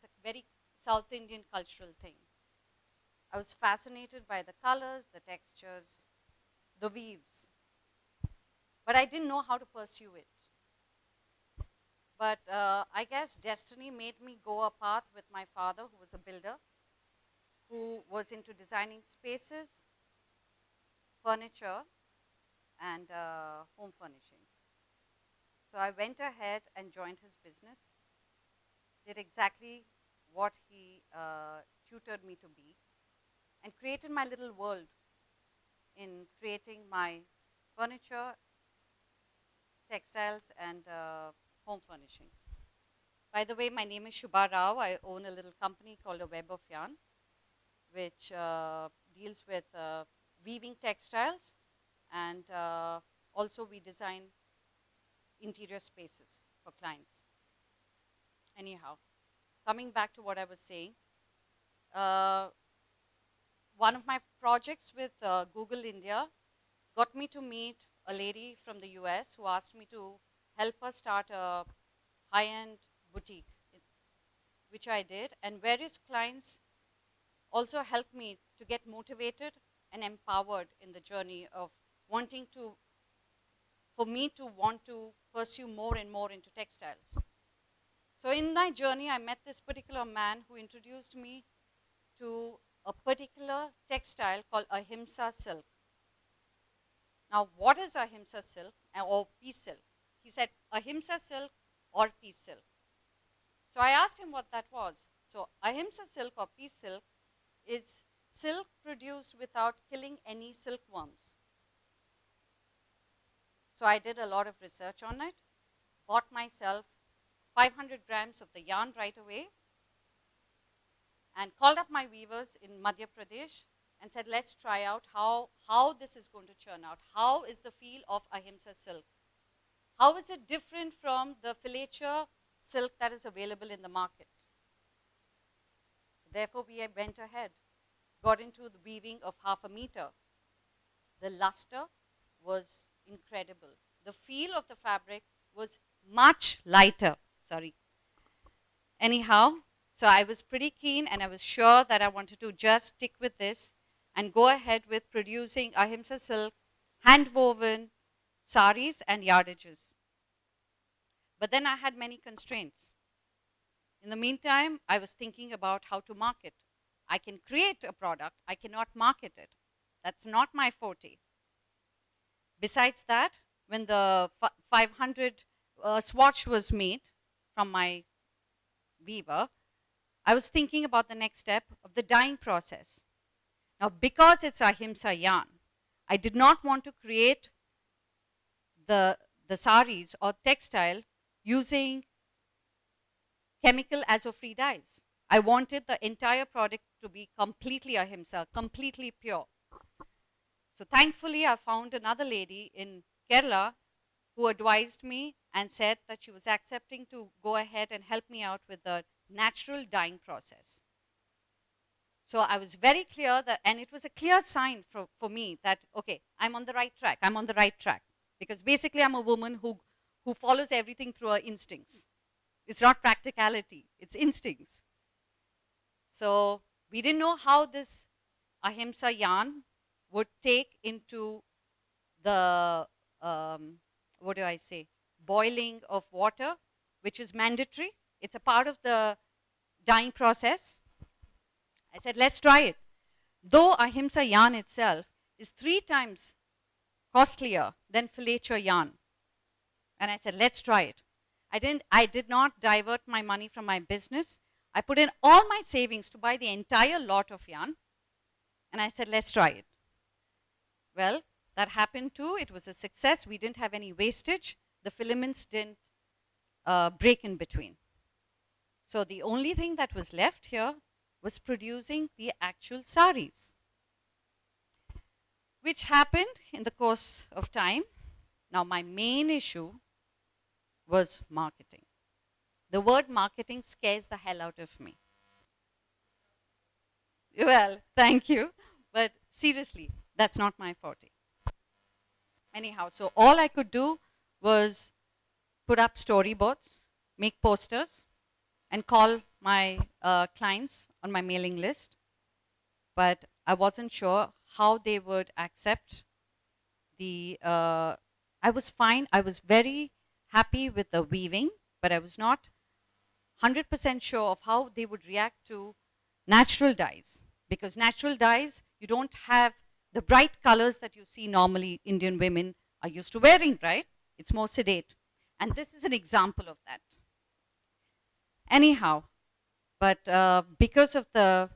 It's a very South Indian cultural thing. I was fascinated by the colors, the textures, the weaves, but I didn't know how to pursue it. But I guess destiny made me go a path with my father, who was a builder, who was into designing spaces, furniture, and home furnishings. So I went ahead and joined his business, did exactly what he tutored me to be, and created my little world in creating my furniture, textiles, and home furnishings. By the way, my name is Shubha Rao. I own a little company called a Web of Yarn, which deals with weaving textiles, and also we design interior spaces for clients. Anyhow, coming back to what I was saying, uh, one of my projects with Google India got me to meet a lady from the US who asked me to help her start a high-end boutique, which I did, and various clients also helped me to get motivated and empowered in the journey of wanting to, for me to want to pursue more and more into textiles. So in my journey, I met this particular man who introduced me to a particular textile called Ahimsa silk. Now, what is Ahimsa silk or peace silk? He said Ahimsa silk or peace silk. So I asked him what that was. So Ahimsa silk or peace silk is silk produced without killing any silkworms. So I did a lot of research on it, bought myself 500 grams of the yarn right away, and called up my weavers in Madhya Pradesh and said, let's try out how this is going to churn out. How is the feel of Ahimsa silk? How is it different from the filature silk that is available in the market? So therefore, we went ahead, got into the weaving of 1/2 meter. The luster was incredible. The feel of the fabric was much lighter. Sorry. Anyhow, so I was pretty keen and I was sure that I wanted to just stick with this and go ahead with producing Ahimsa silk, hand woven saris and yardages. But then I had many constraints. In the meantime, I was thinking about how to market. I can create a product, I cannot market it. That's not my forte. Besides that, when the 500 swatch was made from my weaver, I was thinking about the next step of the dyeing process. Now, because it's Ahimsa yarn, I did not want to create the saris or textile using chemical azo-free dyes. I wanted the entire product to be completely Ahimsa, completely pure. So thankfully, I found another lady in Kerala who advised me and said that she was accepting to go ahead and help me out with the natural dyeing process. So I was very clear that, and it was a clear sign for me that, okay, I'm on the right track, I'm on the right track. Because basically I'm a woman who follows everything through her instincts. It's not practicality, it's instincts. So we didn't know how this Ahimsa yarn would take into the, what do I say, boiling of water, which is mandatory. It's a part of the dyeing process. I said, let's try it. Though Ahimsa yarn itself is 3 times costlier than filature yarn. And I said, let's try it. I did not divert my money from my business. I put in all my savings to buy the entire lot of yarn. And I said, let's try it. Well, that happened too. It was a success. We didn't have any wastage. The filaments didn't break in between. So the only thing that was left here was producing the actual saris, which happened in the course of time. Now, my main issue was marketing. The word marketing scares the hell out of me. Well, thank you. But seriously, that's not my forte. Anyhow, so all I could do was put up storyboards, make posters, and call my clients on my mailing list, but I wasn't sure how they would accept the. I was fine. I was very happy with the weaving, but I was not 100% sure of how they would react to natural dyes, because natural dyes, you don't have the bright colors that you see normally Indian women are used to wearing, right? It's more sedate. And this is an example of that. Anyhow, but because of the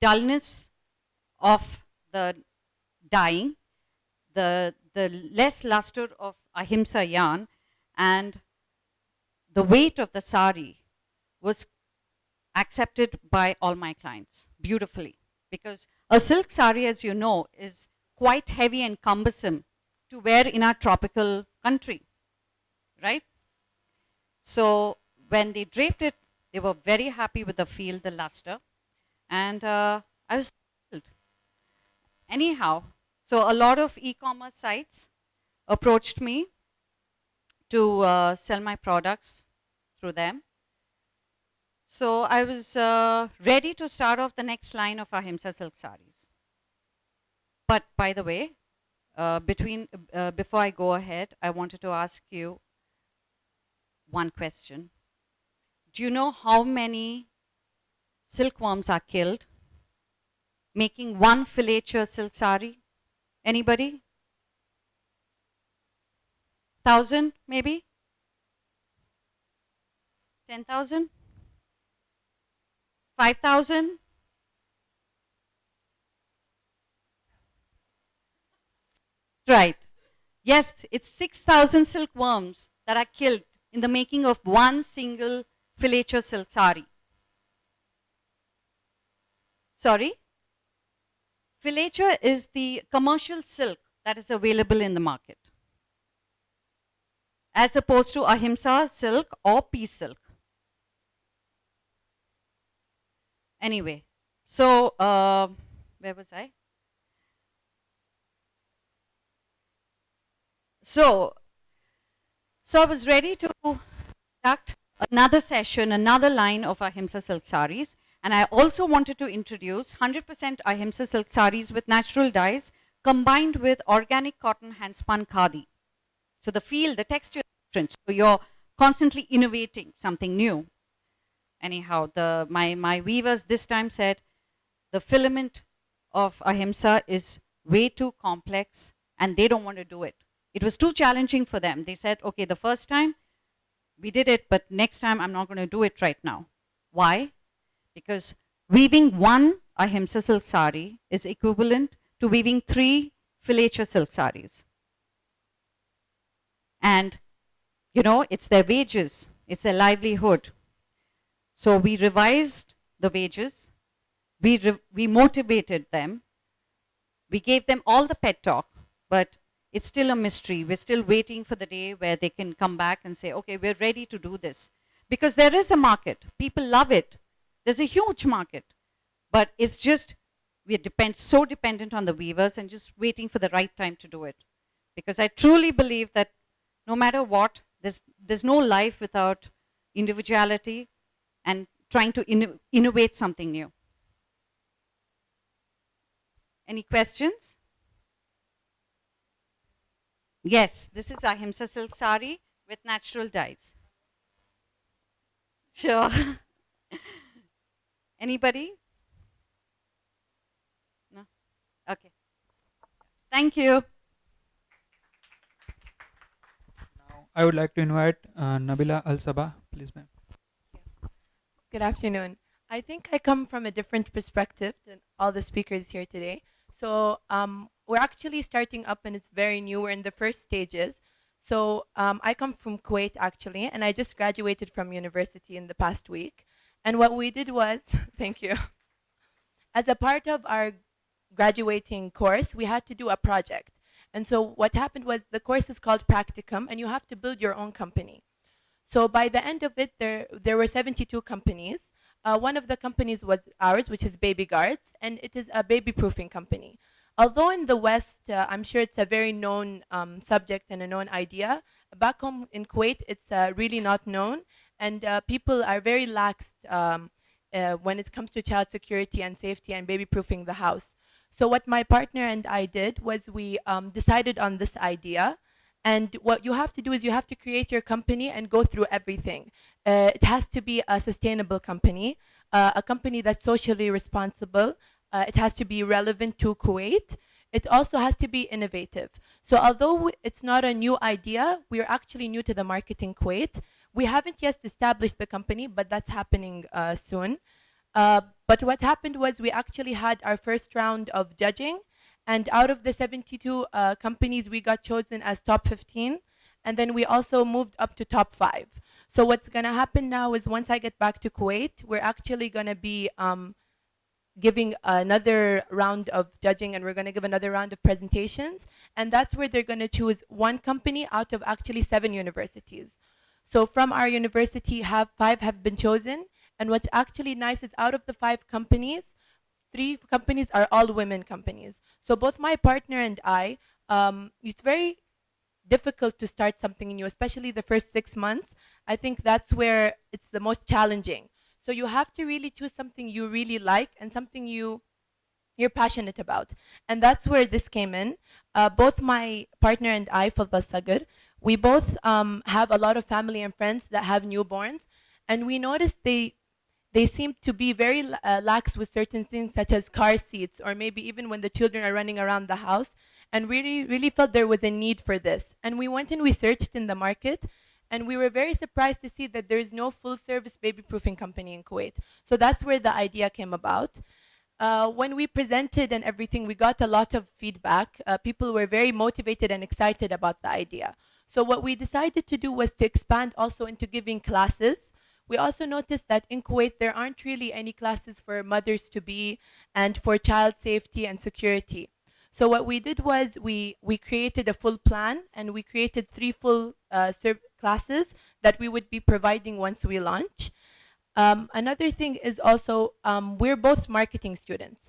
dullness of the dyeing, the less luster of ahimsa yarn, and the weight of the sari was accepted by all my clients beautifully, because a silk sari, as you know, is quite heavy and cumbersome to wear in our tropical country, right? So when they draped it, they were very happy with the feel, the luster, and I was thrilled. Anyhow, so a lot of e-commerce sites approached me to sell my products through them. So I was ready to start off the next line of Ahimsa silk saris. But by the way, before I go ahead, I wanted to ask you one question. Do you know how many silkworms are killed making one filature silk sari? Anybody? 1,000 maybe? 10,000? 5,000? Right. Yes, it's 6,000 silkworms that are killed in the making of one single filature silk sari. Sorry? Filature is the commercial silk that is available in the market, as opposed to ahimsa silk or pea silk. Anyway, so where was I? So I was ready to conduct another session, another line of ahimsa silk saris. And I also wanted to introduce 100% ahimsa silk saris with natural dyes combined with organic cotton handspun khadi. So the feel, the texture is different. So you're constantly innovating something new. Anyhow, my weavers this time said the filament of ahimsa is way too complex and they don't want to do it. It was too challenging for them. They said, okay, the first time we did it, but next time I'm not going to do it right now. Why? Because weaving one ahimsa silk sari is equivalent to weaving 3 filature silk saris. And, you know, it's their wages, it's their livelihood. So we revised the wages, we motivated them, we gave them all the pet talk, but it's still a mystery. We're still waiting for the day where they can come back and say, okay, we're ready to do this. Because there is a market. People love it. There's a huge market. But it's just, we're so dependent on the weavers and just waiting for the right time to do it. Because I truly believe that no matter what, there's no life without individuality and trying to innovate something new. Any questions? Yes, this is ahimsa silk sari with natural dyes. Sure. Anybody? No? Okay. Thank you. Now, I would like to invite Nabila Al Sabah, please, ma'am. Good afternoon. I think I come from a different perspective than all the speakers here today. So we're actually starting up and it's very new. We're in the first stages. So I come from Kuwait actually, and I just graduated from university in the past week. And what we did was, thank you. As a part of our graduating course, we had to do a project. And so what happened was the course is called Practicum, and you have to build your own company. So by the end of it, there were 72 companies. One of the companies was ours, which is Baby Guards, and it is a baby proofing company. Although in the West, I'm sure it's a very known subject and a known idea, back home in Kuwait, it's really not known. and people are very lax when it comes to child security and safety and baby proofing the house. So what my partner and I did was we decided on this idea. And what you have to do is you have to create your company and go through everything. It has to be a sustainable company, a company that's socially responsible. It has to be relevant to Kuwait. It also has to be innovative. So although it's not a new idea, we're actually new to the market in Kuwait. We haven't yet established the company, but that's happening soon. But what happened was we actually had our first round of judging, and out of the 72 companies, we got chosen as top 15, and then we also moved up to top 5. So what's gonna happen now is once I get back to Kuwait, we're actually gonna be giving another round of judging, and we're going to give another round of presentations, and that's where they're going to choose one company out of actually 7 universities. So from our university, 5 have been chosen, and what's actually nice is out of the 5 companies, 3 companies are all women companies. So both my partner and I, it's very difficult to start something new, especially the first 6 months. I think that's where it's the most challenging. So you have to really choose something you really like and something you're passionate about. And that's where this came in. Both my partner and I, Fadla Sagar, we both have a lot of family and friends that have newborns. And we noticed they seem to be very lax with certain things such as car seats, or maybe even when the children are running around the house, and really felt there was a need for this. And we went and we searched in the market, and we were very surprised to see that there is no full service baby proofing company in Kuwait. So that's where the idea came about. When we presented and everything, we got a lot of feedback. People were very motivated and excited about the idea. So what we decided to do was to expand also into giving classes. We also noticed that in Kuwait, there aren't really any classes for mothers to be and for child safety and security. So what we did was we created a full plan, and we created 3 full classes that we would be providing once we launch. Another thing is also we're both marketing students.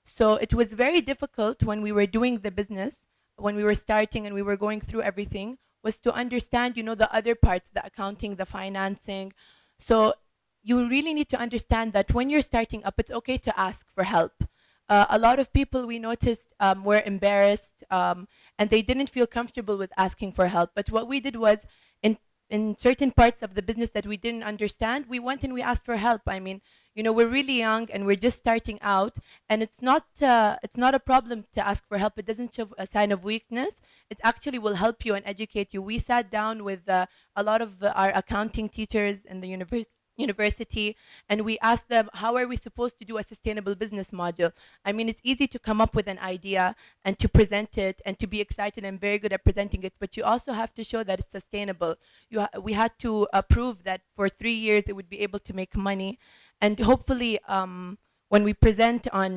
So it was very difficult when we were doing the business, when we were starting and we were going through everything, was to understand, the other parts, the accounting, the financing. So you really need to understand that when you're starting up, it's okay to ask for help. A lot of people we noticed were embarrassed, and they didn't feel comfortable with asking for help. But what we did was, in certain parts of the business that we didn't understand, we went and we asked for help. I mean, we're really young and we're just starting out, and it's not a problem to ask for help. It doesn't show a sign of weakness. It actually will help you and educate you. We sat down with a lot of our accounting teachers in the university, and we asked them, how are we supposed to do a sustainable business module? I mean, it's easy to come up with an idea and to present it and to be excited and very good at presenting it, but you also have to show that it's sustainable. We had to prove that for 3 years it would be able to make money, and hopefully when we present on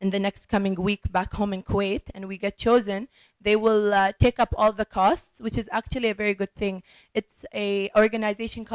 in the next coming week back home in Kuwait and we get chosen, they will take up all the costs, which is actually a very good thing. It's a organization called